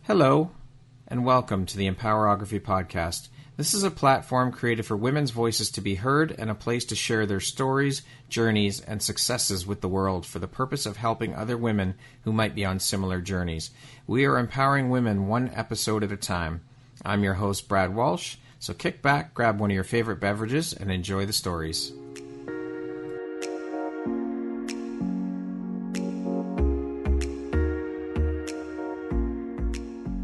Hello, and welcome to the Empowerography Podcast. This is a platform created for women's voices to be heard and a place to share their stories, journeys, and successes with the world for the purpose of helping other women who might be on similar journeys. We are empowering women one episode at a time. I'm your host, Brad Walsh, so kick back, grab one of your favorite beverages, and enjoy the stories.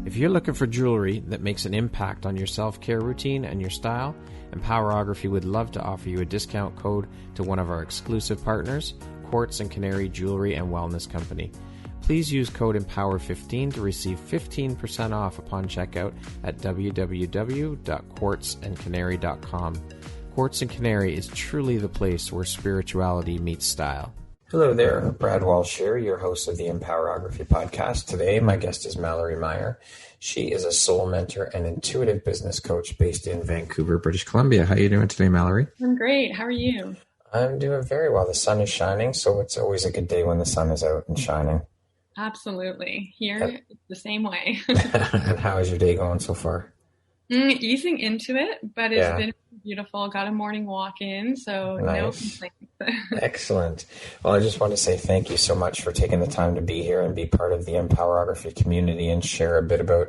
If you're looking for jewelry that makes an impact on your self-care routine and your style, Empowerography would love to offer you a discount code to one of our exclusive partners, Quartz and Canary Jewelry and Wellness Company. Please use code EMPOWER15 to receive 15% off upon checkout at www.quartzandcanary.com. Quartz and Canary is truly the place where spirituality meets style. Hello there, Brad Walsh here, your host of the Empowerography Podcast. Today, my guest is Mallory Meyer. She is a soul mentor and intuitive business coach based in Vancouver, British Columbia. How are you doing today, Mallory? I'm great. How are you? I'm doing very well. The sun is shining, so it's always a good day when the sun is out and shining. Absolutely. Here, it's the same way. And how is your day going so far? Easing into it, but it's been beautiful. Got a morning walk in, so nice. No complaints. Excellent. Well, I just want to say thank you so much for taking the time to be here and be part of the Empowerography community and share a bit about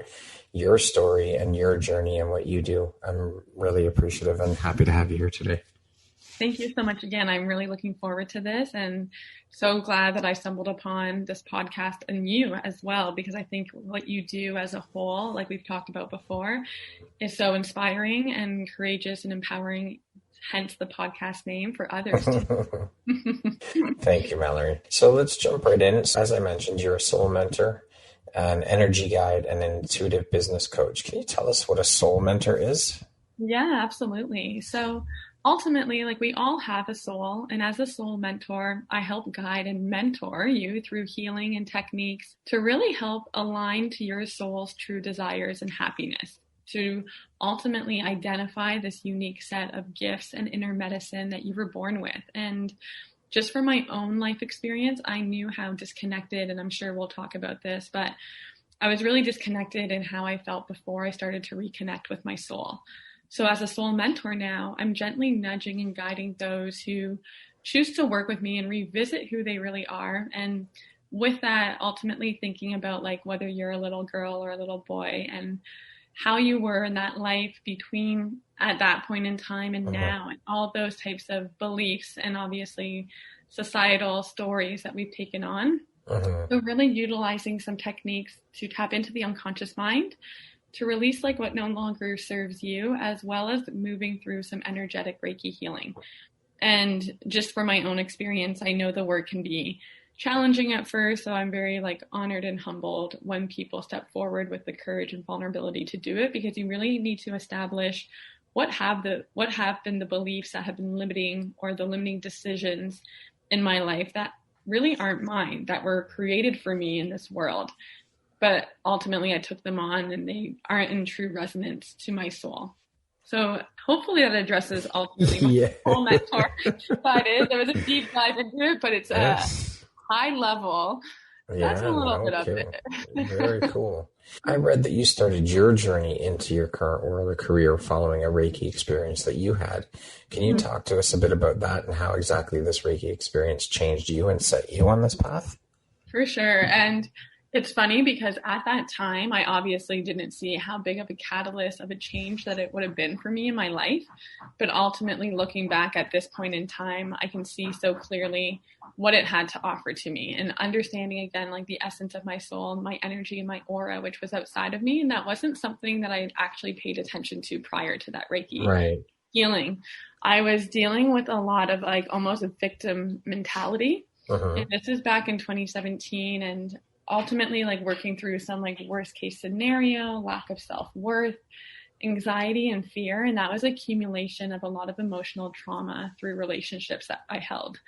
your story and your journey and what you do. I'm really appreciative and happy to have you here today. Thank you so much again. I'm really looking forward to this and so glad that I stumbled upon this podcast and you as well, because I think what you do as a whole, like we've talked about before, is so inspiring and courageous and empowering, hence the podcast name for others too. Thank you, Mallory. So let's jump right in. As I mentioned, you're a soul mentor, an energy guide, and an intuitive business coach. Can you tell us what a soul mentor is? Yeah, absolutely. So ultimately, like we all have a soul, and as a soul mentor, I help guide and mentor you through healing and techniques to really help align to your soul's true desires and happiness, to ultimately identify this unique set of gifts and inner medicine that you were born with. And just from my own life experience, I knew how disconnected, and I'm sure we'll talk about this, but I was really disconnected in how I felt before I started to reconnect with my soul. So as a soul mentor now, I'm gently nudging and guiding those who choose to work with me and revisit who they really are. And with that, ultimately thinking about like whether you're a little girl or a little boy and how you were in that life between at that point in time and now, and all those types of beliefs and obviously societal stories that we've taken on. So really utilizing some techniques to tap into the unconscious mind, to release like what no longer serves you, as well as moving through some energetic Reiki healing. And just from my own experience, I know the work can be challenging at first, so I'm very like honored and humbled when people step forward with the courage and vulnerability to do it, because you really need to establish what have been the beliefs that have been limiting or the limiting decisions in my life that really aren't mine, that were created for me in this world. But ultimately I took them on and they aren't in true resonance to my soul. So hopefully that addresses ultimately my soul mentor side. There was a deep dive into it, but it's a high level. That's a little bit of it. Very cool. I read that you started your journey into your current world or career following a Reiki experience that you had. Can you talk to us a bit about that and how exactly this Reiki experience changed you and set you on this path? For sure. And it's funny because at that time, I obviously didn't see how big of a catalyst of a change that it would have been for me in my life. But ultimately, looking back at this point in time, I can see so clearly what it had to offer to me and understanding again, like the essence of my soul, my energy and my aura, which was outside of me. And that wasn't something that I actually paid attention to prior to that Reiki healing. I was dealing with a lot of like almost a victim mentality. And this is back in 2017. And ultimately like working through some like worst case scenario, lack of self-worth, anxiety and fear. And that was accumulation of a lot of emotional trauma through relationships that I held.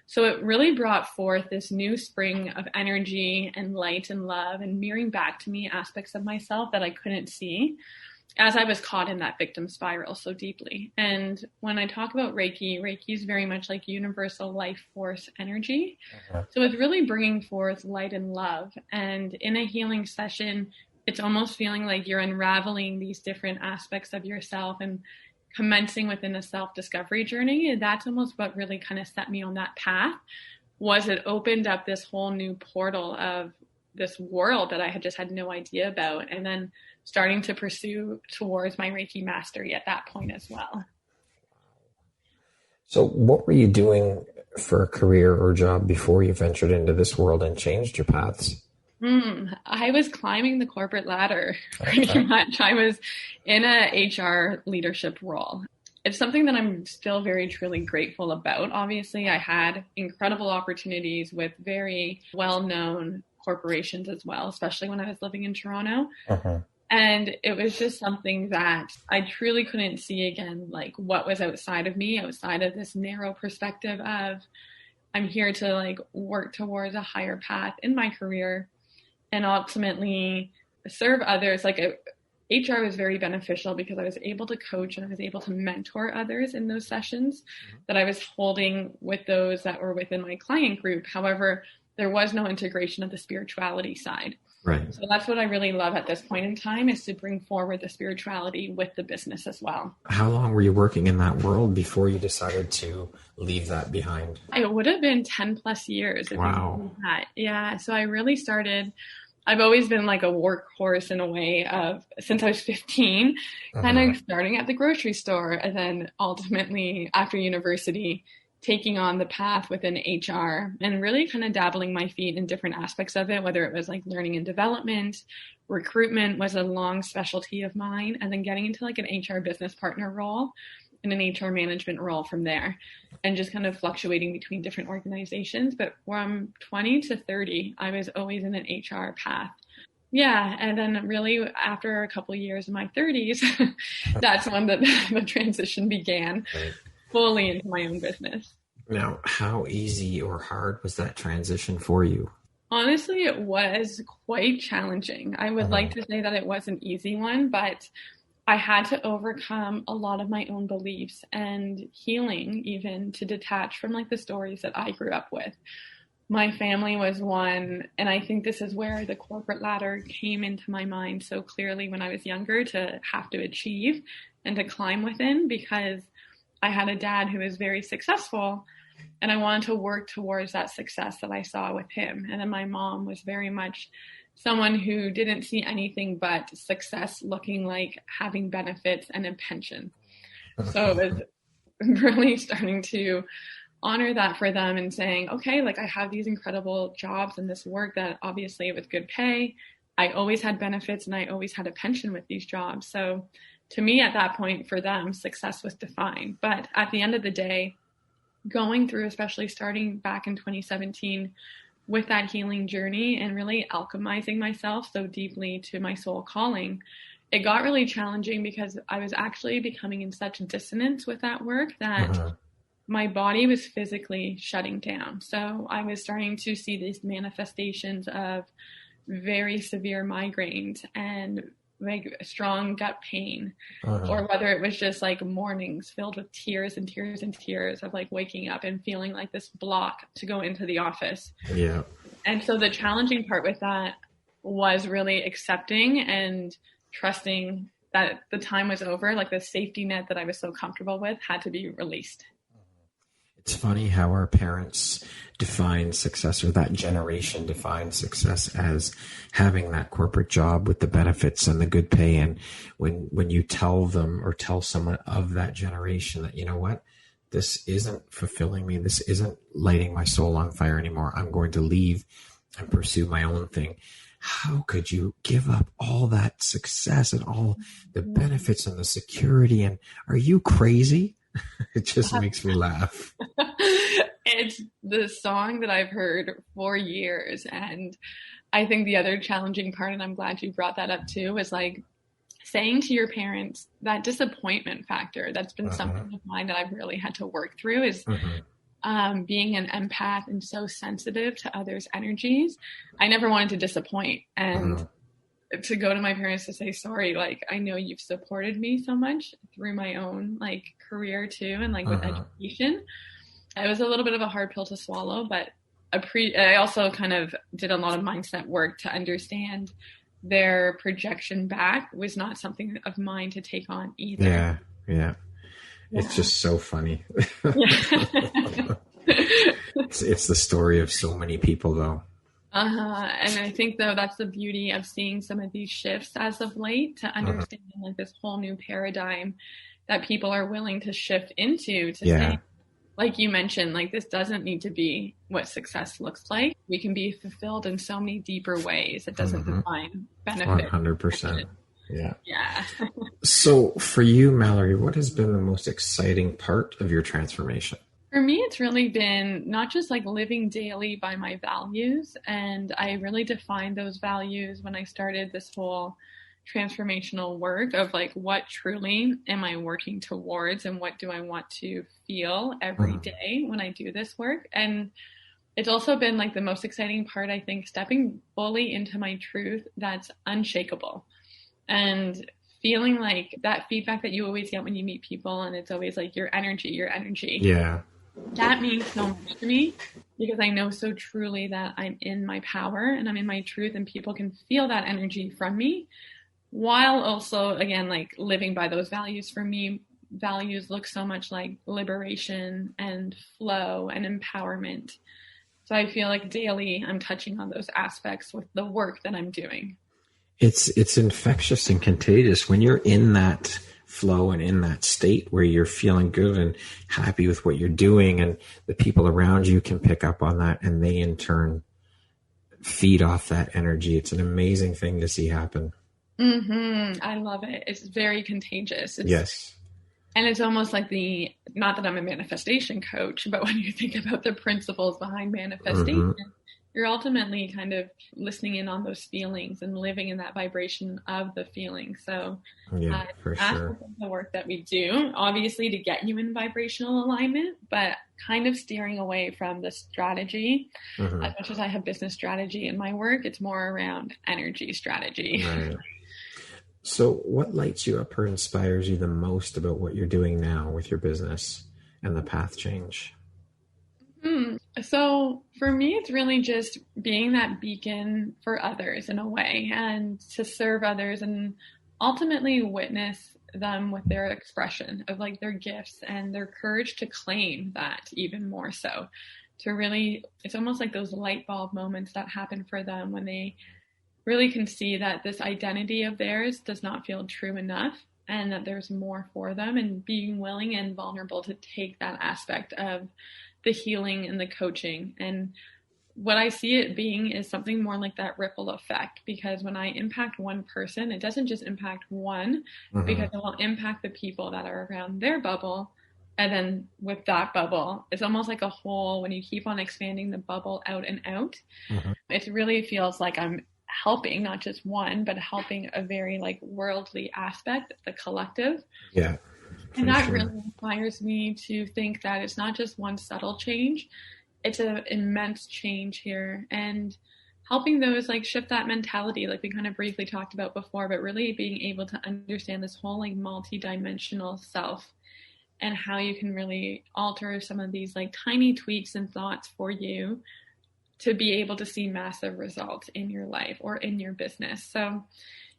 So it really brought forth this new spring of energy and light and love and mirroring back to me aspects of myself that I couldn't see as I was caught in that victim spiral so deeply. And when I talk about Reiki, Reiki is very much like universal life force energy. So it's really bringing forth light and love. And in a healing session, it's almost feeling like you're unraveling these different aspects of yourself and commencing within a self-discovery journey. And that's almost what really kind of set me on that path. Was it opened up this whole new portal of this world that I had just had no idea about, and then starting to pursue towards my Reiki mastery at that point as well. So what were you doing for a career or job before you ventured into this world and changed your paths? I was climbing the corporate ladder pretty much. I was in a HR leadership role. It's something that I'm still very, truly grateful about. Obviously, I had incredible opportunities with very well-known corporations as well, especially when I was living in Toronto. And it was just something that I truly couldn't see again, like what was outside of me, outside of this narrow perspective of I'm here to like work towards a higher path in my career and ultimately serve others. Like HR was very beneficial because I was able to coach and I was able to mentor others in those sessions that I was holding with those that were within my client group. However, there was no integration of the spirituality side. Right. So that's what I really love at this point in time, is to bring forward the spirituality with the business as well. How long were you working in that world before you decided to leave that behind? It would have been 10 plus years. Wow. Yeah. So I really started, I've always been like a workhorse in a way of since I was 15, kind of starting at the grocery store and then ultimately after university, taking on the path within HR and really kind of dabbling my feet in different aspects of it, whether it was like learning and development, recruitment was a long specialty of mine, and then getting into like an HR business partner role and an HR management role from there, and just kind of fluctuating between different organizations. But from 20 to 30, I was always in an HR path. Yeah. And then really after a couple of years in my 30s, that's when the transition began. Right. Fully into my own business. Now, how easy or hard was that transition for you? Honestly, it was quite challenging. I would like to say that it was an easy one, but I had to overcome a lot of my own beliefs and healing, even to detach from like the stories that I grew up with. My family was one, and I think this is where the corporate ladder came into my mind so clearly when I was younger, to have to achieve and to climb within, because I had a dad who was very successful and I wanted to work towards that success that I saw with him. And then my mom was very much someone who didn't see anything but success looking like having benefits and a pension. So it was really starting to honor that for them and saying, okay, like I have these incredible jobs and this work that obviously with good pay, I always had benefits and I always had a pension with these jobs. So to me, at that point, for them, success was defined. But at the end of the day, going through, especially starting back in 2017, with that healing journey and really alchemizing myself so deeply to my soul calling, it got really challenging because I was actually becoming in such dissonance with that work that my body was physically shutting down. So I was starting to see these manifestations of very severe migraines and like strong gut pain, or whether it was just like mornings filled with tears and tears and tears of like waking up and feeling like this block to go into the office. Yeah. And so the challenging part with that was really accepting and trusting that the time was over. Like the safety net that I was so comfortable with had to be released. It's funny how our parents define success, or that generation defines success as having that corporate job with the benefits and the good pay. And when you tell them or tell someone of that generation that, you know what, this isn't fulfilling me, this isn't lighting my soul on fire anymore, I'm going to leave and pursue my own thing. How could you give up all that success and all the benefits and the security? And are you crazy? It just makes me laugh. It's the song that I've heard for years. And I think the other challenging part, and I'm glad you brought that up too, is like saying to your parents that disappointment factor. That's been something of mine that I've really had to work through, is being an empath and so sensitive to others' energies. I never wanted to disappoint. And to go to my parents to say, sorry, like, I know you've supported me so much through my own like career too. And like with education, it was a little bit of a hard pill to swallow, but I also kind of did a lot of mindset work to understand their projection back was not something of mine to take on either. Yeah. It's just so funny. Yeah. It's the story of so many people, though. And I think, though, that's the beauty of seeing some of these shifts as of late, to understand like this whole new paradigm that people are willing to shift into, to say, like you mentioned, like this doesn't need to be what success looks like. We can be fulfilled in so many deeper ways. It doesn't define benefit. 100%. Yeah. So for you, Mallory, what has been the most exciting part of your transformation? For me, it's really been not just like living daily by my values. And I really defined those values when I started this whole transformational work of like, what truly am I working towards and what do I want to feel every day when I do this work? And it's also been like the most exciting part, I think, stepping fully into my truth that's unshakable and feeling like that feedback that you always get when you meet people. And it's always like your energy. Yeah. That means so much to me because I know so truly that I'm in my power and I'm in my truth and people can feel that energy from me, while also, again, like living by those values. For me, values look so much like liberation and flow and empowerment. So I feel like daily I'm touching on those aspects with the work that I'm doing. It's infectious and contagious when you're in that flow and in that state where you're feeling good and happy with what you're doing, and the people around you can pick up on that and they in turn feed off that energy. It's an amazing thing to see happen. I love it. It's very contagious. Yes. And it's almost like not that I'm a manifestation coach, but when you think about the principles behind manifestation, you're ultimately kind of listening in on those feelings and living in that vibration of the feeling. So for sure. The work that we do, obviously to get you in vibrational alignment, but kind of steering away from the strategy. As much as I have business strategy in my work, it's more around energy strategy. Right. So what lights you up or inspires you the most about what you're doing now with your business and the path change? So for me, it's really just being that beacon for others in a way, and to serve others and ultimately witness them with their expression of like their gifts and their courage to claim that even more so. To really, it's almost like those light bulb moments that happen for them when they really can see that this identity of theirs does not feel true enough and that there's more for them, and being willing and vulnerable to take that aspect of the healing and the coaching. And what I see it being is something more like that ripple effect, because when I impact one person, it doesn't just impact one, because it will impact the people that are around their bubble. And then with that bubble, it's almost like a whole, when you keep on expanding the bubble out and out, it really feels like I'm helping not just one, but helping a very like worldly aspect, the collective. Yeah. And that really inspires me to think that it's not just one subtle change, it's an immense change here, and helping those like shift that mentality, like we kind of briefly talked about before, but really being able to understand this whole like multi-dimensional self and how you can really alter some of these like tiny tweaks and thoughts for you to be able to see massive results in your life or in your business. So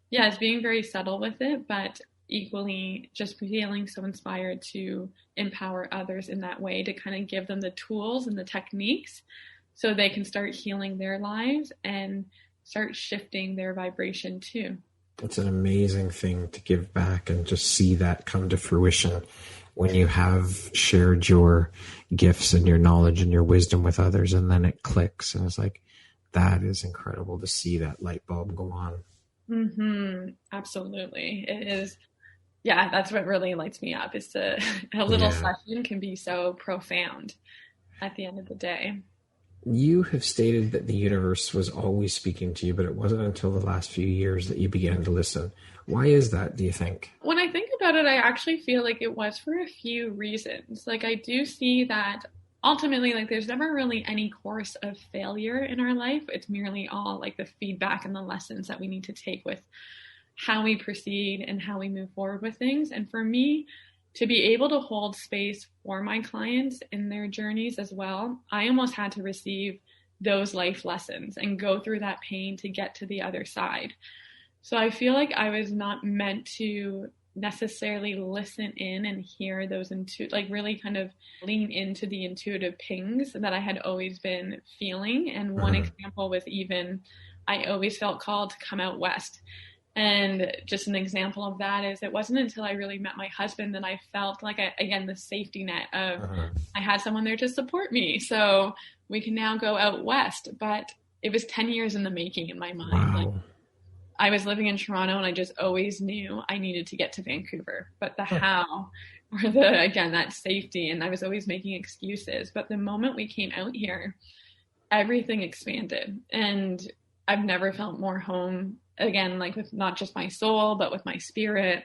yeah, it's being very subtle with it, but equally just feeling so inspired to empower others in that way, to kind of give them the tools and the techniques so they can start healing their lives and start shifting their vibration too. It's an amazing thing to give back and just see that come to fruition when you have shared your gifts and your knowledge and your wisdom with others, and then it clicks and it's like, that is incredible to see that light bulb go on. Absolutely. It is. Yeah, that's what really lights me up, is a little session can be so profound at the end of the day. You have stated that the universe was always speaking to you, but it wasn't until the last few years that you began to listen. Why is that, do you think? When I think about it, I actually feel like it was for a few reasons. Like I do see that ultimately, like there's never really any course of failure in our life. It's merely all like the feedback and the lessons that we need to take with how we proceed and how we move forward with things. And for me, to be able to hold space for my clients in their journeys as well, I almost had to receive those life lessons and go through that pain to get to the other side. So I feel like I was not meant to necessarily listen in and hear those like really kind of lean into the intuitive pings that I had always been feeling. And one example was even I always felt called to come out west. And just an example of that is it wasn't until I really met my husband that I felt like, again, the safety net of I had someone there to support me. So we can now go out west. But it was 10 years in the making in my mind. Wow. Like, I was living in Toronto and I just always knew I needed to get to Vancouver, but the how or again, that safety. And I was always making excuses. But the moment we came out here, everything expanded, and I've never felt more home again, like with not just my soul, but with my spirit.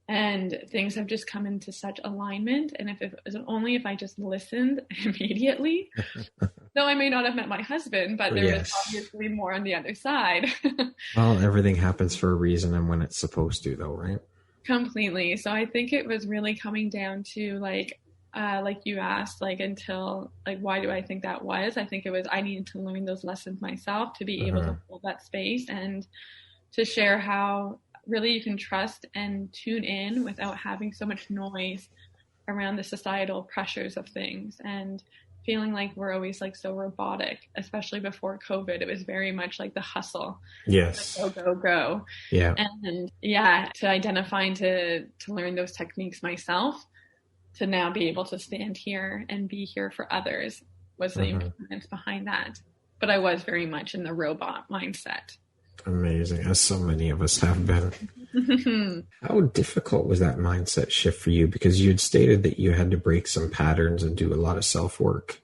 And things have just come into such alignment. And if it was only if I just listened immediately, though I may not have met my husband, but there was obviously more on the other side. Well, everything happens for a reason and when it's supposed to, though, right? Completely. So I think it was really coming down to like you asked, like until like, why do I think that was? I think it was, I needed to learn those lessons myself to be able to hold that space and to share how really you can trust and tune in without having so much noise around the societal pressures of things and feeling like we're always like so robotic, especially before COVID. It was very much like the hustle. Yes. Like, go. Yeah. And to identify and to learn those techniques myself, to now be able to stand here and be here for others was the importance behind that. But I was very much in the robot mindset. Amazing, as so many of us have been. How difficult was that mindset shift for you? Because you had stated that you had to break some patterns and do a lot of self-work.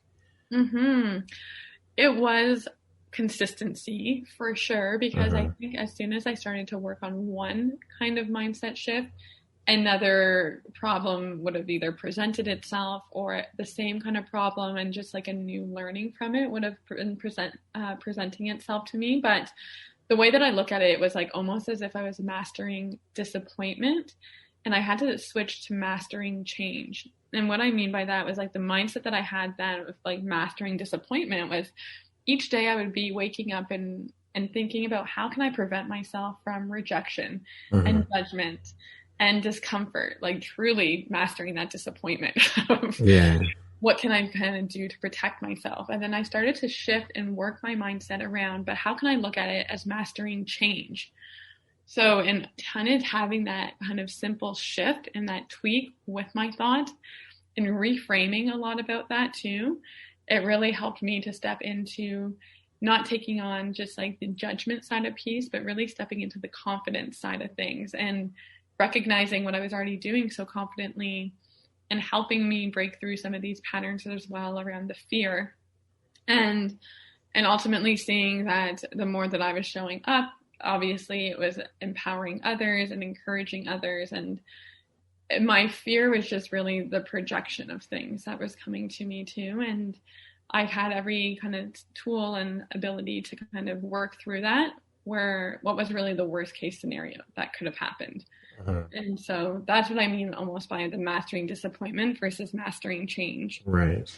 It was consistency for sure, because I think as soon as I started to work on one kind of mindset shift, another problem would have either presented itself, or the same kind of problem and just like a new learning from it would have been presenting itself to me. But the way that I look at it was like almost as if I was mastering disappointment, and I had to switch to mastering change. And what I mean by that was like the mindset that I had then with like mastering disappointment was each day I would be waking up and thinking about how can I prevent myself from rejection and judgment and discomfort, like truly mastering that disappointment. What can I kind of do to protect myself? And then I started to shift and work my mindset around, but how can I look at it as mastering change? So in kind of having that kind of simple shift and that tweak with my thought and reframing a lot about that too, it really helped me to step into not taking on just like the judgment side of peace, but really stepping into the confidence side of things and recognizing what I was already doing so confidently and helping me break through some of these patterns as well around the fear. And ultimately seeing that the more that I was showing up, obviously it was empowering others and encouraging others. And my fear was just really the projection of things that was coming to me too. And I had every kind of tool and ability to kind of work through that, where what was really the worst case scenario that could have happened. And so that's what I mean almost by the mastering disappointment versus mastering change. Right.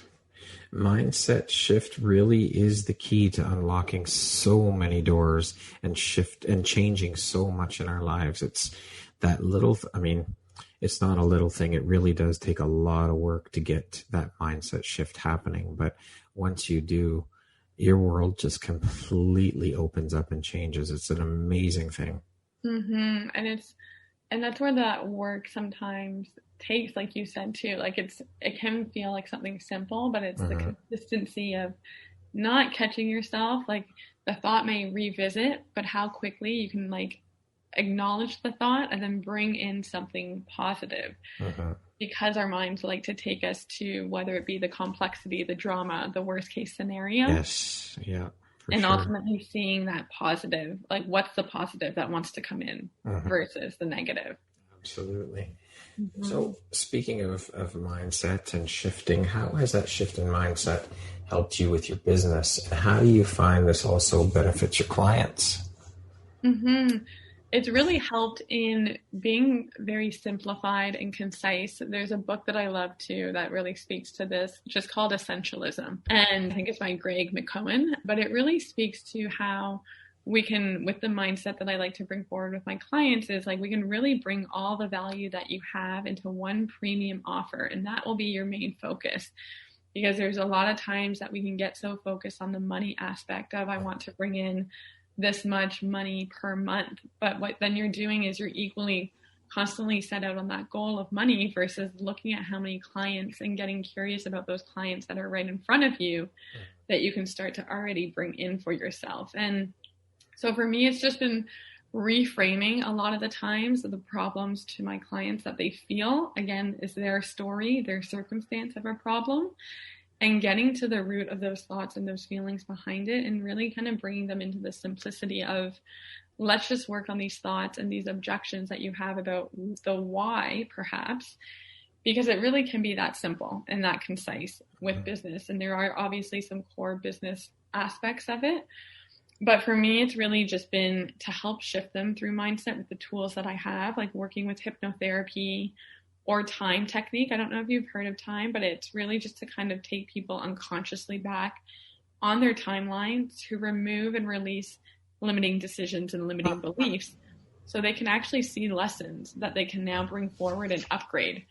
Mindset shift really is the key to unlocking so many doors and changing so much in our lives. It's that little, it's not a little thing. It really does take a lot of work to get that mindset shift happening. But once you do, your world just completely opens up and changes. It's an amazing thing. And that's where that work sometimes takes, like you said too, like it can feel like something simple, but it's the consistency of not catching yourself. Like the thought may revisit, but how quickly you can like acknowledge the thought and then bring in something positive. Because our minds like to take us to whether it be the complexity, the drama, the worst case scenario. Yes. Yeah. And ultimately seeing that positive, like what's the positive that wants to come in versus the negative. Absolutely. So speaking of mindset and shifting, how has that shift in mindset helped you with your business? And how do you find this also benefits your clients? It's really helped in being very simplified and concise. There's a book that I love too that really speaks to this, just called Essentialism. And I think it's by Greg McKeown, but it really speaks to how we can, with the mindset that I like to bring forward with my clients, is like, we can really bring all the value that you have into one premium offer. And that will be your main focus, because there's a lot of times that we can get so focused on the money aspect of, I want to bring in this much money per month. But what then you're doing is you're equally constantly set out on that goal of money versus looking at how many clients and getting curious about those clients that are right in front of you that you can start to already bring in for yourself. And so for me, it's just been reframing a lot of the times the problems to my clients that they feel, again, is their story, their circumstance of a problem, and getting to the root of those thoughts and those feelings behind it, and really kind of bringing them into the simplicity of, let's just work on these thoughts and these objections that you have about the why, perhaps, because it really can be that simple and that concise with business. And there are obviously some core business aspects of it. But for me, it's really just been to help shift them through mindset with the tools that I have, like working with hypnotherapy or time technique. I don't know if you've heard of time, but it's really just to kind of take people unconsciously back on their timeline to remove and release limiting decisions and limiting beliefs, so they can actually see lessons that they can now bring forward and upgrade.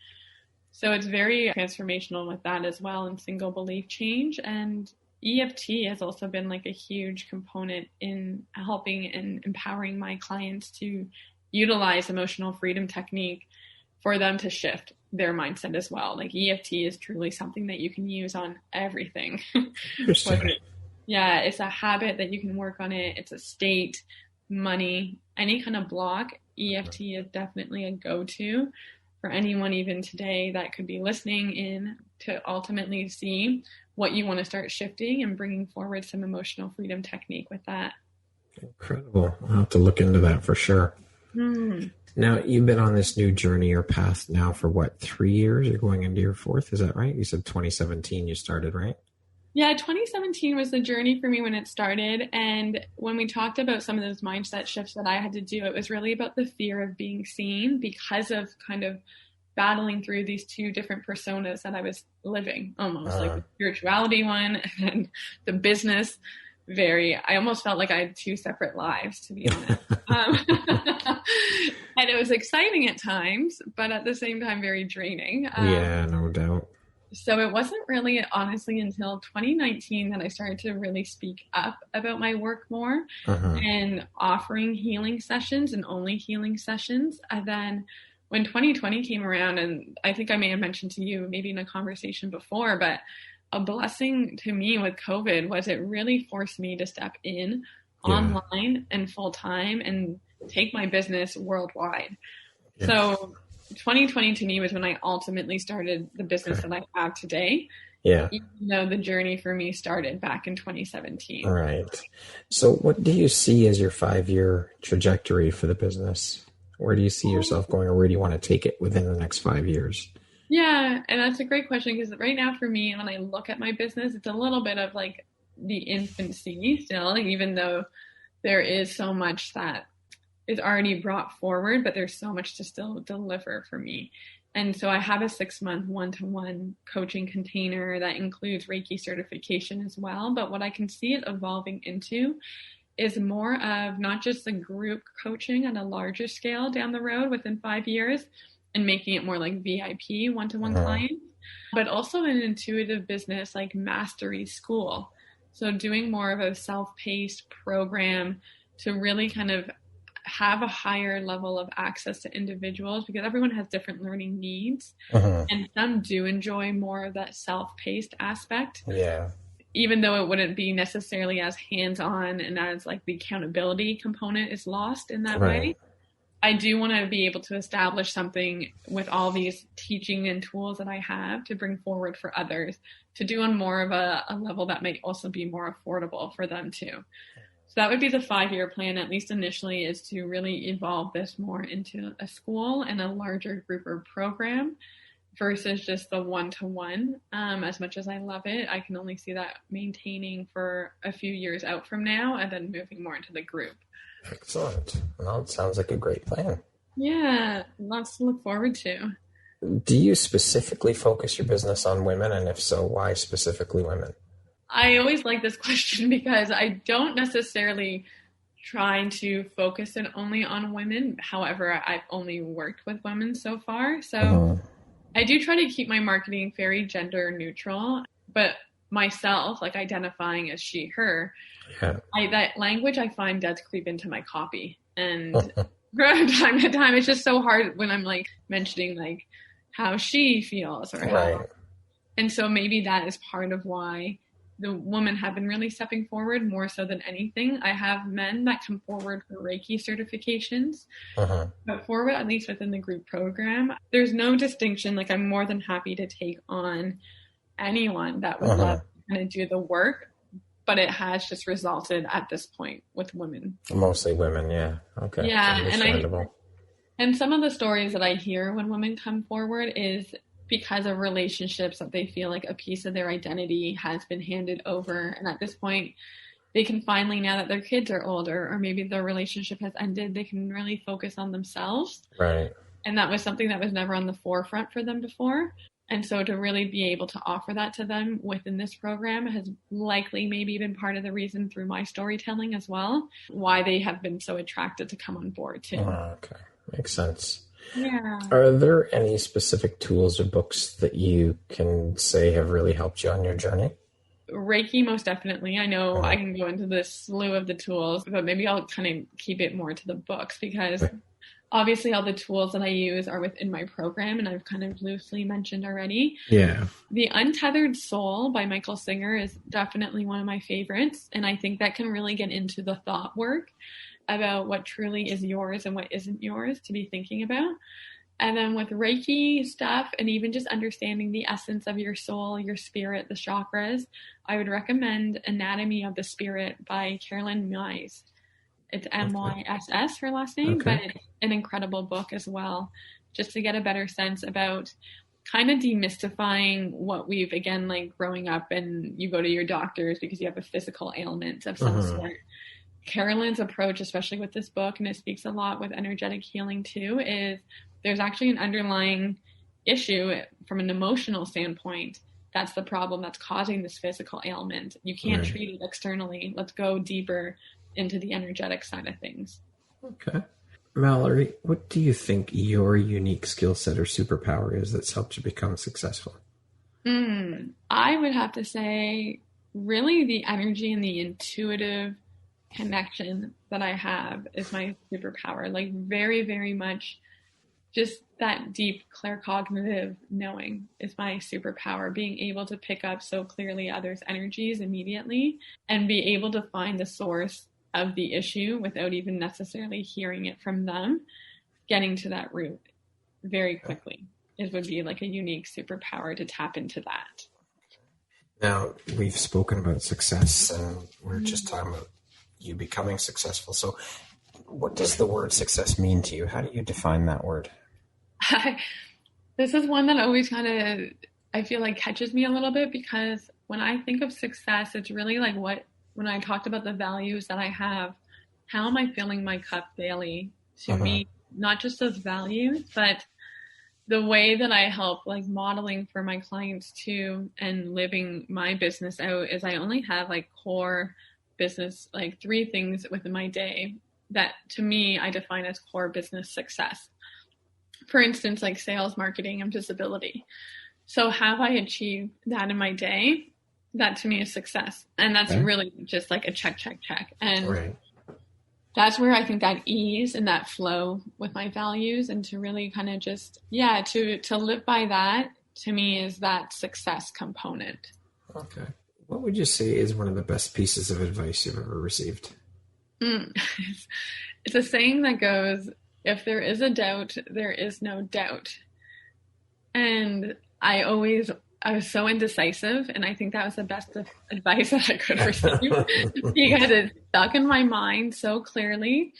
So it's very transformational with that as well, and single belief change. And EFT has also been like a huge component in helping and empowering my clients to utilize emotional freedom technique for them to shift their mindset as well. Like EFT is truly something that you can use on everything. Yeah, it's a habit that you can work on it. It's a state, money, any kind of block. EFT is definitely a go-to for anyone even today that could be listening in to ultimately see what you want to start shifting and bringing forward some emotional freedom technique with that. Incredible. I'll have to look into that for sure. Now, you've been on this new journey or path now for what, 3 years? You're going into your fourth, is that right? You said 2017 you started, right? Yeah, 2017 was the journey for me when it started. And when we talked about some of those mindset shifts that I had to do, it was really about the fear of being seen because of kind of battling through these two different personas that I was living, almost like the spirituality one and the business. I almost felt like I had two separate lives, to be honest. And it was exciting at times, but at the same time, very draining. Yeah, no doubt. So it wasn't really, honestly, until 2019 that I started to really speak up about my work more and offering healing sessions and only healing sessions. And then when 2020 came around, and I think I may have mentioned to you maybe in a conversation before, but a blessing to me with COVID was it really forced me to step in online and full time and take my business worldwide. Yeah. So 2020 to me was when I ultimately started the business that I have today. Yeah. Even though the journey for me started back in 2017. Right. So what do you see as your 5-year trajectory for the business? Where do you see yourself going, or where do you want to take it within the next 5 years? Yeah. And that's a great question, because right now for me, when I look at my business, it's a little bit of like the infancy still, even though there is so much that is already brought forward, but there's so much to still deliver for me. And so I have a 6-month one-to-one coaching container that includes Reiki certification as well. But what I can see it evolving into is more of not just the group coaching on a larger scale down the road within 5 years and making it more like VIP one-to-one clients, but also an intuitive business like mastery school. So doing more of a self-paced program to really kind of have a higher level of access to individuals, because everyone has different learning needs and some do enjoy more of that self-paced aspect. Yeah. Even though it wouldn't be necessarily as hands-on and as like the accountability component is lost in that way. I do want to be able to establish something with all these teaching and tools that I have to bring forward for others to do on more of a level that might also be more affordable for them too. So that would be the 5-year plan, at least initially, is to really evolve this more into a school and a larger group or program versus just the one-to-one. As much as I love it, I can only see that maintaining for a few years out from now and then moving more into the group. Excellent. Well, it sounds like a great plan. Yeah, lots to look forward to. Do you specifically focus your business on women? And if so, why specifically women? I always like this question because I don't necessarily trying to focus it only on women. However, I've only worked with women so far. So I do try to keep my marketing very gender neutral, but myself, like identifying as she, her, that language I find does creep into my copy. And from time to time, it's just so hard when I'm like mentioning like how she feels or how. And so maybe that is part of why the women have been really stepping forward more so than anything. I have men that come forward for Reiki certifications, but forward, at least within the group program, there's no distinction. Like I'm more than happy to take on anyone that would love to kind of do the work, but it has just resulted at this point with women. Mostly women, yeah. Okay. Yeah, and some of the stories that I hear when women come forward is because of relationships that they feel like a piece of their identity has been handed over. And at this point, they can finally, now that their kids are older, or maybe their relationship has ended, they can really focus on themselves. Right. And that was something that was never on the forefront for them before. And so to really be able to offer that to them within this program has likely maybe been part of the reason through my storytelling as well, why they have been so attracted to come on board too. Okay. Makes sense. Yeah. Are there any specific tools or books that you can say have really helped you on your journey? Reiki, most definitely. I know I can go into the slew of the tools, but maybe I'll kind of keep it more to the books because obviously all the tools that I use are within my program, and I've kind of loosely mentioned already. Yeah. The Untethered Soul by Michael Singer is definitely one of my favorites, and I think that can really get into the thought work about what truly is yours and what isn't yours to be thinking about. And then with Reiki stuff and even just understanding the essence of your soul, your spirit, the chakras, I would recommend Anatomy of the Spirit by Carolyn Myss. It's Myss, her last name, but it's an incredible book as well, just to get a better sense about kind of demystifying what we've, again, like growing up and you go to your doctors because you have a physical ailment of some sort. Carolyn's approach, especially with this book, and it speaks a lot with energetic healing too, is there's actually an underlying issue from an emotional standpoint. That's the problem that's causing this physical ailment. You can't treat it externally. Let's go deeper into the energetic side of things. Okay. Mallory, what do you think your unique skill set or superpower is that's helped you become successful? I would have to say really the energy and the intuitive connection that I have is my superpower. Like very, very much just that deep claircognitive knowing is my superpower. Being able to pick up so clearly others' energies immediately and be able to find the source of the issue without even necessarily hearing it from them, getting to that root very quickly. It would be like a unique superpower to tap into that. Now, we've spoken about success and we're just talking about you becoming successful. So what does the word success mean to you? How do you define that word? This is one that always kind of, I feel like catches me a little bit because when I think of success, it's really like when I talked about the values that I have, how am I filling my cup daily to meet not just those values, but the way that I help like modeling for my clients too and living my business out is I only have like core business, like 3 things within my day that to me I define as core business success. For instance, like sales, marketing, and visibility. So have I achieved that in my day? That to me is success. And that's really just like a check. And that's where I think that ease and that flow with my values and to really kind of just, to live by that to me is that success component. Okay. What would you say is one of the best pieces of advice you've ever received? It's a saying that goes, if there is a doubt, there is no doubt. And I was so indecisive, and I think that was the best advice that I could receive because it stuck in my mind so clearly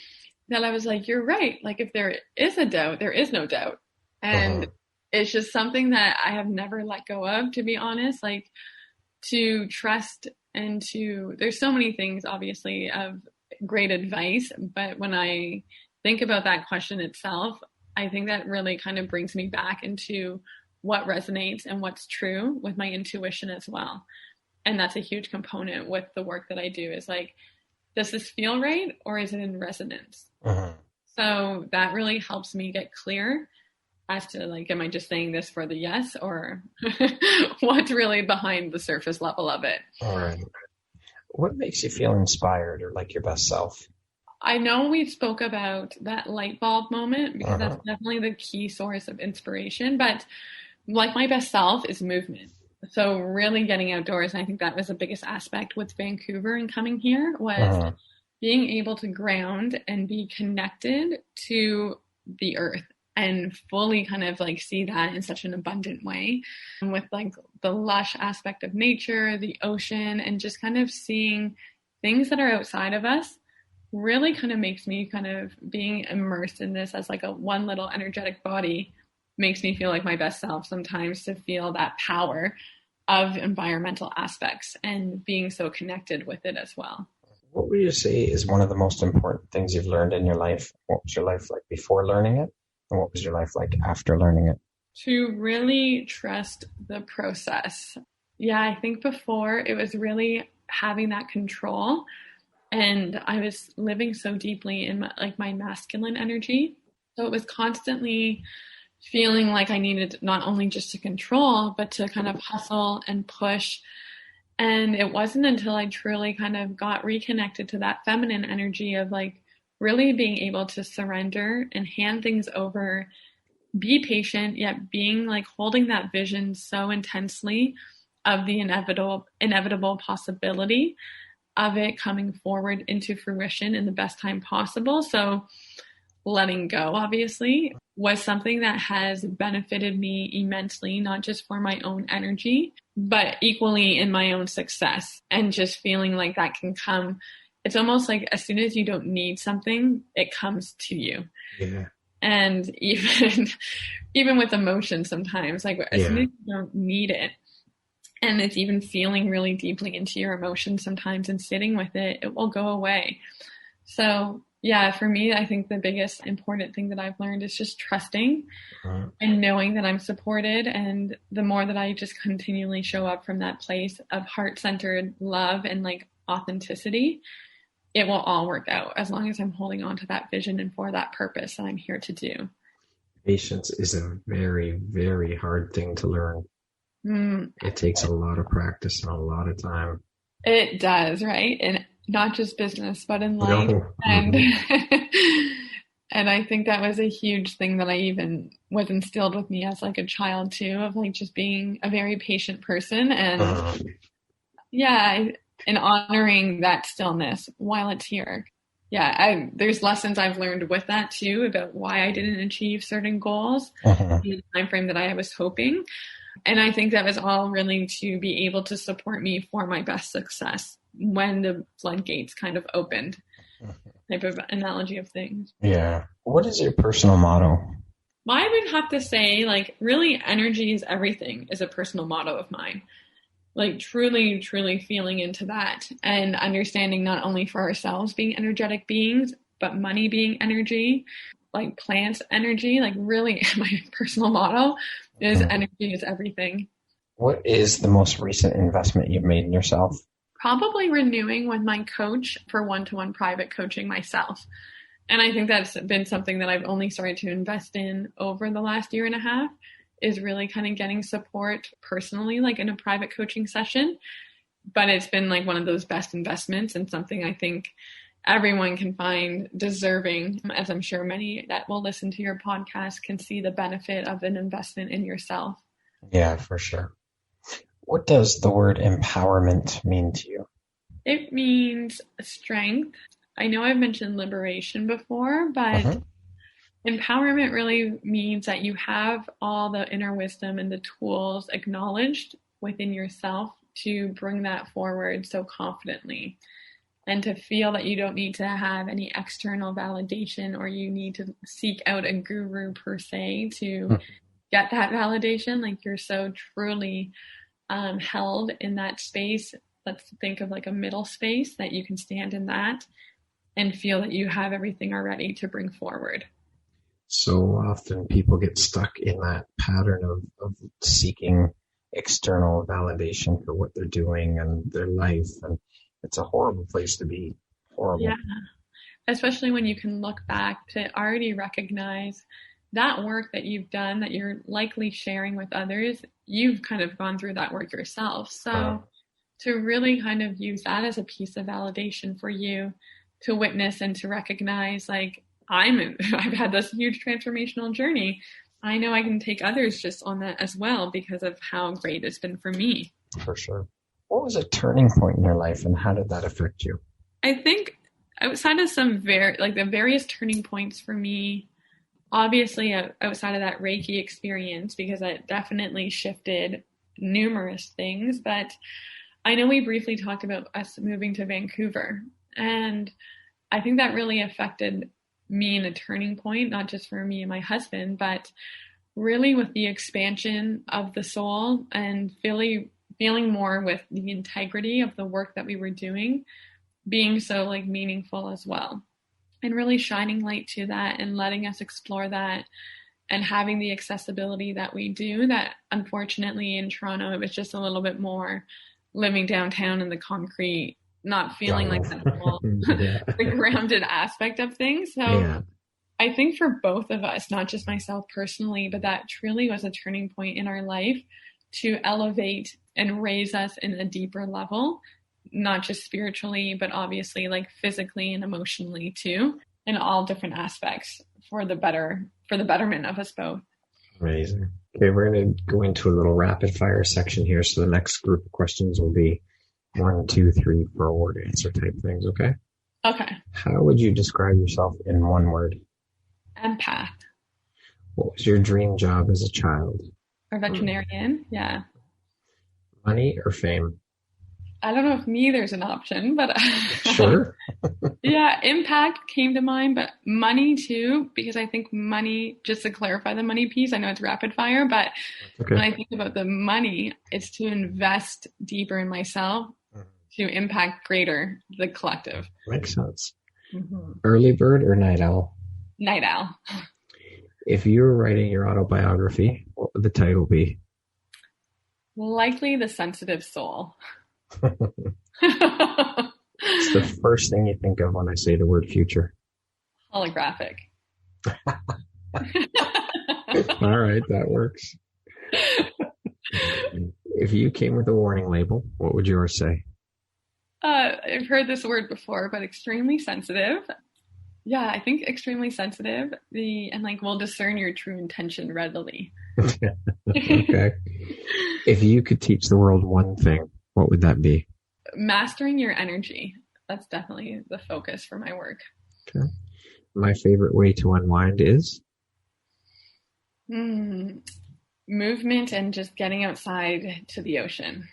that I was like, you're right. Like if there is a doubt, there is no doubt. And it's just something that I have never let go of, to be honest, like to trust and there's so many things obviously of great advice, but when I think about that question itself, I think that really kind of brings me back into what resonates and what's true with my intuition as well. And that's a huge component with the work that I do is like does this feel right or is it in resonance? Uh-huh. So that really helps me get clear as to like, am I just saying this for the yes, or what's really behind the surface level of it? All right. What makes you feel inspired or like your best self? I know we spoke about that light bulb moment because Uh-huh. that's definitely the key source of inspiration, but like my best self is movement. So really getting outdoors, and I think that was the biggest aspect with Vancouver and coming here was Uh-huh. being able to ground and be connected to the earth and fully kind of like see that in such an abundant way, and with like the lush aspect of nature, the ocean, and just kind of seeing things that are outside of us really kind of makes me kind of being immersed in this as like a one little energetic body makes me feel like my best self sometimes, to feel that power of environmental aspects and being so connected with it as well. What would you say is one of the most important things you've learned in your life? What was your life like before learning it? And what was your life like after learning it? To really trust the process. Yeah, I think before it was really having that control, and I was living so deeply in my masculine energy. So it was constantly feeling like I needed not only just to control, but to kind of hustle and push. And it wasn't until I truly kind of got reconnected to that feminine energy of like really being able to surrender and hand things over, be patient, yet being like holding that vision so intensely of the inevitable possibility of it coming forward into fruition in the best time possible. So letting go, obviously, was something that has benefited me immensely, not just for my own energy, but equally in my own success, and just feeling like that can come. It's almost like as soon as you don't need something, it comes to you. Yeah. And even with emotion sometimes, like as soon as you don't need it, and it's even feeling really deeply into your emotions sometimes and sitting with it, it will go away. So yeah, for me, I think the biggest important thing that I've learned is just trusting and knowing that I'm supported. And the more that I just continually show up from that place of heart-centered love and like authenticity, it will all work out as long as I'm holding on to that vision and for that purpose that I'm here to do. Patience is a very, very hard thing to learn. It takes a lot of practice and a lot of time. It does, right? And not just business, but in life. No. And and I think that was a huge thing that I even was instilled with me as like a child too, of like just being a very patient person, and and honoring that stillness while it's here. Yeah, there's lessons I've learned with that too about why I didn't achieve certain goals in the time frame that I was hoping. And I think that was all really to be able to support me for my best success when the floodgates kind of opened, type of analogy of things. Yeah. What is your personal motto? I would have to say, like, really, energy is everything is a personal motto of mine. Like, truly, truly feeling into that and understanding not only for ourselves being energetic beings, but money being energy, like plants energy. Like, really, my personal motto is energy is everything. What is the most recent investment you've made in yourself? Probably renewing with my coach for one-to-one private coaching myself. And I think that's been something that I've only started to invest in over the last year and a half, is really kind of getting support personally, like in a private coaching session. But it's been like one of those best investments, and something I think everyone can find deserving, as I'm sure many that will listen to your podcast can see the benefit of an investment in yourself. Yeah, for sure. What does the word empowerment mean to you? It means strength. I know I've mentioned liberation before, but empowerment really means that you have all the inner wisdom and the tools acknowledged within yourself to bring that forward so confidently, and to feel that you don't need to have any external validation, or you need to seek out a guru per se to get that validation. Like, you're so truly held in that space. Let's think of like a middle space that you can stand in that and feel that you have everything already to bring forward. So often people get stuck in that pattern of seeking external validation for what they're doing and their life. And it's a horrible place to be. Horrible. Yeah. Especially when you can look back to already recognize that work that you've done, that you're likely sharing with others, you've kind of gone through that work yourself. So to really kind of use that as a piece of validation for you to witness and to recognize, like, I've had this huge transformational journey. I know I can take others just on that as well because of how great it's been for me. For sure. What was a turning point in your life, and how did that affect you? I think outside of the various turning points for me, obviously outside of that Reiki experience, because that definitely shifted numerous things. But I know we briefly talked about us moving to Vancouver, and I think that really affected me in a turning point, not just for me and my husband, but really with the expansion of the soul and feeling more with the integrity of the work that we were doing being so like meaningful as well, and really shining light to that and letting us explore that and having the accessibility that we do. That unfortunately in Toronto, it was just a little bit more living downtown in the concrete, not feeling like that whole the grounded aspect of things. So I think for both of us, not just myself personally, but that truly was a turning point in our life to elevate and raise us in a deeper level, not just spiritually, but obviously like physically and emotionally too, in all different aspects for the betterment of us both. Amazing. Okay, we're going to go into a little rapid fire section here. So the next group of questions will be 1, 2, 3, 4 word answer type things. Okay. Okay. How would you describe yourself in one word? Empath. What was your dream job as a child? Or veterinarian. Yeah. Money or fame? I don't know if neither's an option, but Sure. Yeah, impact came to mind, but money too, because I think money, just to clarify the money piece, I know it's rapid fire, but when I think about the money, it's to invest deeper in myself to impact greater, the collective. Makes sense. Early bird or night owl? Night owl. If you were writing your autobiography, what would the title be? Likely The Sensitive Soul. It's the first thing you think of when I say the word future. Holographic. All right, that works. If you came with a warning label, what would yours say? I've heard this word before, but extremely sensitive. Yeah, I think extremely sensitive. Will discern your true intention readily. Okay. If you could teach the world one thing, what would that be? Mastering your energy. That's definitely the focus for my work. Okay. My favorite way to unwind is? Movement and just getting outside to the ocean.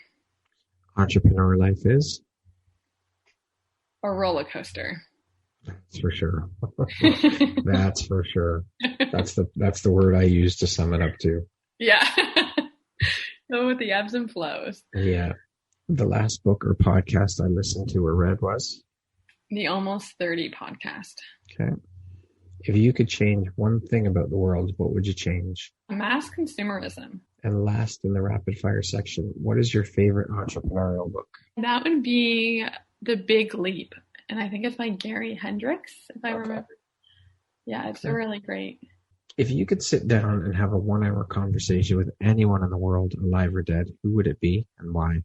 Entrepreneur life is? A roller coaster. That's for sure. That's for sure. That's the word I use to sum it up too. Yeah. Go with the ebbs and flows. Yeah. The last book or podcast I listened to or read was? The Almost 30 podcast. Okay. If you could change one thing about the world, what would you change? Mass consumerism. And last in the rapid fire section, what is your favorite entrepreneurial book? That would be The Big Leap. And I think it's by Gary Hendricks, if I remember. Yeah, it's really great. If you could sit down and have a 1-hour conversation with anyone in the world, alive or dead, who would it be and why?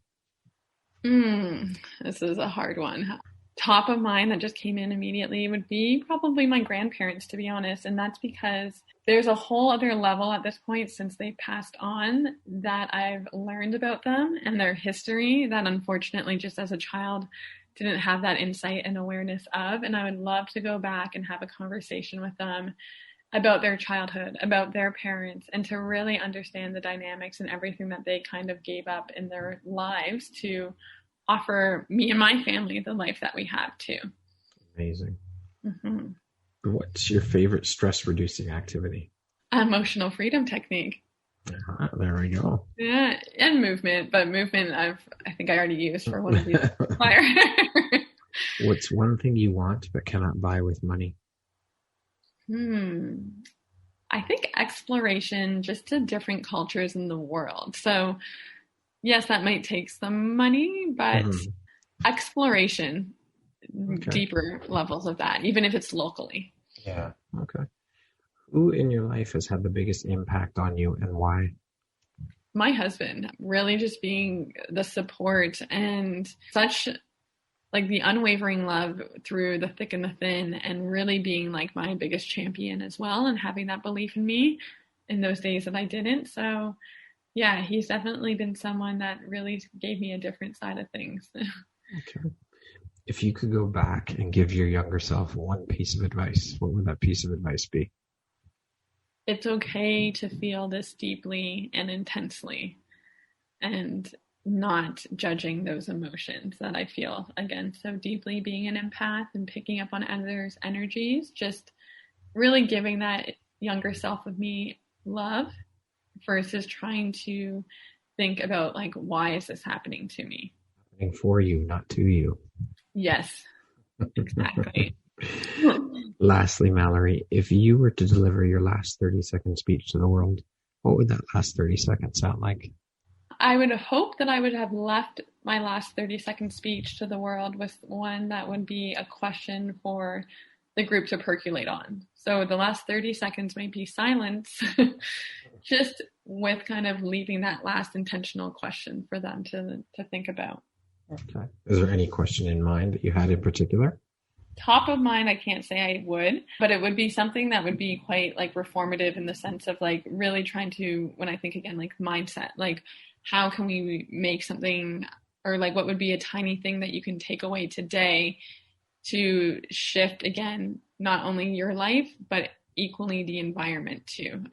This is a hard one. Top of mind that just came in immediately would be probably my grandparents, to be honest. And that's because there's a whole other level at this point since they passed on that I've learned about them and their history that unfortunately just as a child didn't have that insight and awareness of. And I would love to go back and have a conversation with them about their childhood, about their parents, and to really understand the dynamics and everything that they kind of gave up in their lives to offer me and my family the life that we have too. Amazing. What's your favorite stress-reducing activity? Emotional freedom technique. There we go. Yeah, and movement, but movement I think I already used for one of these. What's one thing you want but cannot buy with money? I think exploration just to different cultures in the world. So yes, that might take some money, but exploration deeper levels of that, even if it's locally. Yeah. Okay. Who in your life has had the biggest impact on you and why? My husband, really just being the support and such like the unwavering love through the thick and the thin, and really being like my biggest champion as well, and having that belief in me in those days that I didn't. So yeah, he's definitely been someone that really gave me a different side of things. Okay. If you could go back and give your younger self one piece of advice, what would that piece of advice be? It's okay to feel this deeply and intensely, and not judging those emotions that I feel, again, so deeply, being an empath and picking up on others' energies, just really giving that younger self of me love versus trying to think about like, why is this happening to me? Happening for you, not to you. Yes, exactly. Lastly, Mallory, if you were to deliver your last 30-second speech to the world, what would that last 30 seconds sound like? I would hope that I would have left my last 30-second speech to the world with one that would be a question for the group to percolate on. So the last 30 seconds may be silence, just with kind of leaving that last intentional question for them to think about. Okay. Is there any question in mind that you had in particular? Top of mind, I can't say I would, but it would be something that would be quite like reformative in the sense of like really trying to, when I think again, like mindset, like how can we make something, or like what would be a tiny thing that you can take away today to shift again, not only your life, but equally the environment too.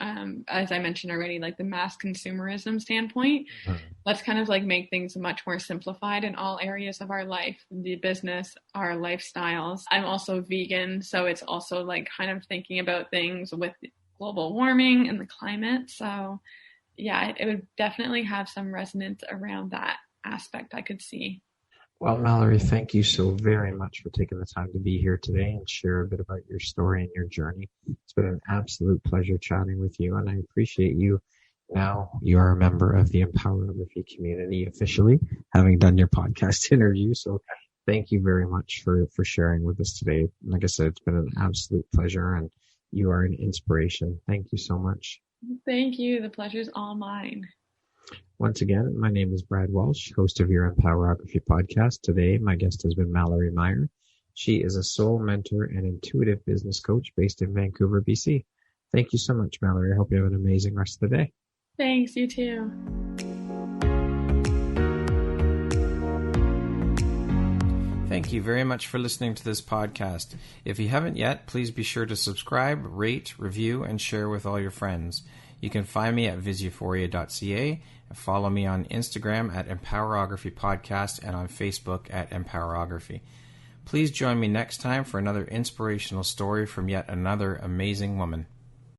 As I mentioned already, like the mass consumerism standpoint, let's kind of like make things much more simplified in all areas of our life, the business, our lifestyles. I'm also vegan, so it's also like kind of thinking about things with global warming and the climate. So yeah, it would definitely have some resonance around that aspect I could see. Well, Mallory, thank you so very much for taking the time to be here today and share a bit about your story and your journey. It's been an absolute pleasure chatting with you, and I appreciate you. Now you are a member of the Empowerography community officially, having done your podcast interview. So thank you very much for sharing with us today. Like I said, it's been an absolute pleasure, and you are an inspiration. Thank you so much. Thank you. The pleasure's all mine. Once again, my name is Brad Walsh, host of your Empowerography Podcast. Today, my guest has been Mallory Meyer. She is a soul mentor and intuitive business coach based in Vancouver, BC. Thank you so much, Mallory. I hope you have an amazing rest of the day. Thanks, you too. Thank you very much for listening to this podcast. If you haven't yet, please be sure to subscribe, rate, review, and share with all your friends. You can find me at viseuphoria.ca and follow me on Instagram at Empowerography Podcast and on Facebook at Empowerography. Please join me next time for another inspirational story from yet another amazing woman.